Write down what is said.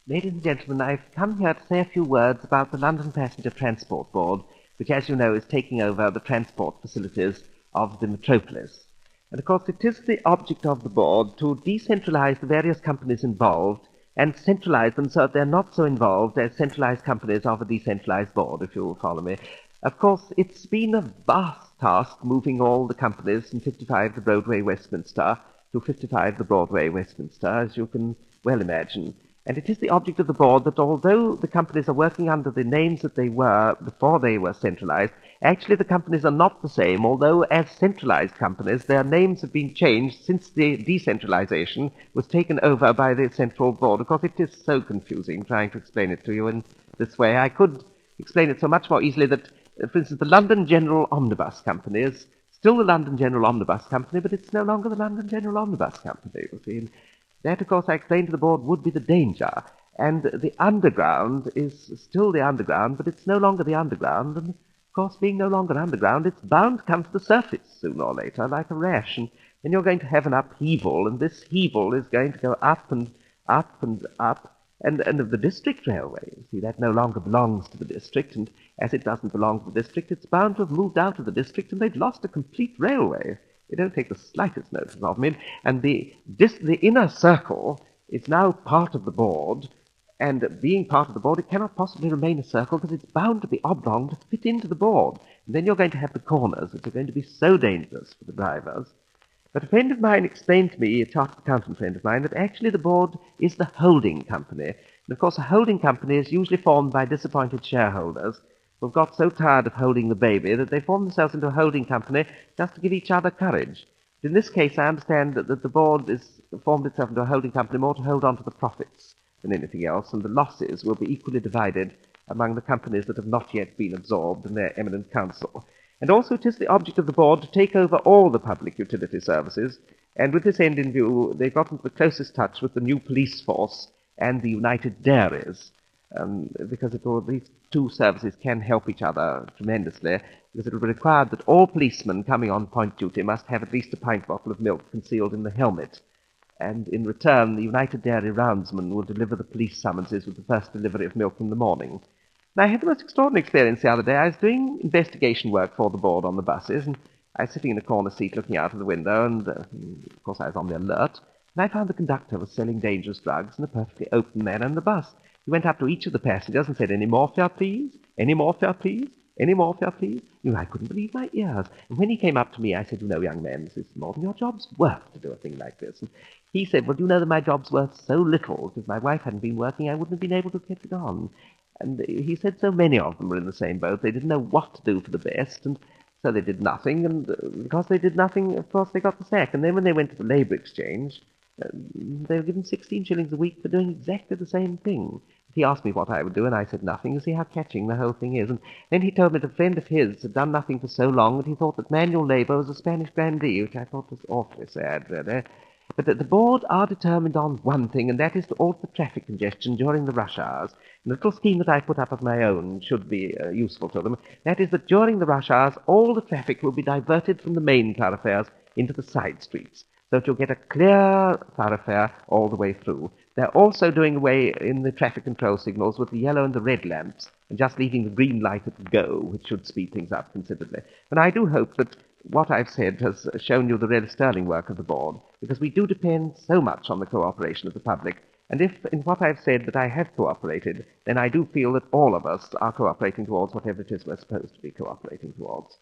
Ladies and gentlemen, I've come here to say a few words about the London Passenger Transport Board, which, as you know, is taking over the transport facilities of the metropolis. And, of course, it is the object of the board to decentralize the various companies involved and centralize them so that they're not so involved as centralized companies of a decentralized board, if you'll follow me. Of course, it's been a vast task moving all the companies from 55 the Broadway, Westminster, to 55 the Broadway, Westminster, as you can well imagine. And it is the object of the board that although the companies are working under the names that they were before they were centralized, actually the companies are not the same, although as centralized companies their names have been changed since the decentralization was taken over by the central board. Of course, it is so confusing trying to explain it to you in this way. I could explain it so much more easily that, for instance, the London General Omnibus Company is still the London General Omnibus Company, but it's no longer the London General Omnibus Company, you see. That, of course, I explained to the board, would be the danger. And the underground is still the underground, but it's no longer the underground. And, of course, being no longer underground, it's bound to come to the surface sooner or later, like a rash. And then you're going to have an upheaval, and this heaval is going to go up and up and up. And of the district railway, you see, that no longer belongs to the district. And as it doesn't belong to the district, it's bound to have moved out of the district, and they've lost a complete railway. They don't take the slightest notice of me. And the inner circle is now part of the board, and being part of the board, it cannot possibly remain a circle because it's bound to be oblong to fit into the board. And then you're going to have the corners, which are going to be so dangerous for the drivers. But a friend of mine explained to me, a chartered accountant friend of mine, that actually the board is the holding company. And of course, a holding company is usually formed by disappointed shareholders who've got so tired of holding the baby that they form themselves into a holding company just to give each other courage. But in this case, I understand that the board has formed itself into a holding company more to hold on to the profits than anything else, and the losses will be equally divided among the companies that have not yet been absorbed in their eminent council. And also it is the object of the board to take over all the public utility services, and with this end in view, they've got into the closest touch with the new police force and the United Dairies, because these two services can help each other tremendously, because it will be required that all policemen coming on point duty must have at least a pint bottle of milk concealed in the helmet, and in return the United Dairy roundsman will deliver the police summonses with the first delivery of milk in the morning. And I had the most extraordinary experience the other day. I was doing investigation work for the board on the buses, and I was sitting in a corner seat looking out of the window, and of course I was on the alert, and I found the conductor was selling dangerous drugs in a perfectly open manner in the bus. He went up to each of the passengers and said, "Any more fare, please? Any more fare, please? Any more fare, please?" I couldn't believe my ears. And when he came up to me, I said, "You know, young man, this is more than your job's worth to do a thing like this." And he said, "Well, do you know that my job's worth so little? If my wife hadn't been working, I wouldn't have been able to get it on." And he said so many of them were in the same boat. They didn't know what to do for the best, and so they did nothing. And because they did nothing, of course, they got the sack. And then when they went to the labour exchange, they were given 16 shillings a week for doing exactly the same thing. He asked me what I would do, and I said nothing. You see how catching the whole thing is. And then he told me that a friend of his had done nothing for so long that he thought that manual labour was a Spanish grandee, which I thought was awfully sad, really. But the board are determined on one thing, and that is to alter the traffic congestion during the rush hours. And the little scheme that I put up of my own should be useful to them. That is that during the rush hours, all the traffic will be diverted from the main thoroughfares into the side streets, so that you'll get a clear thoroughfare all the way through. They're also doing away in the traffic control signals with the yellow and the red lamps, and just leaving the green light at go, which should speed things up considerably. And I do hope that what I've said has shown you the really sterling work of the board, because we do depend so much on the cooperation of the public. And if in what I've said that I have cooperated, then I do feel that all of us are cooperating towards whatever it is we're supposed to be cooperating towards.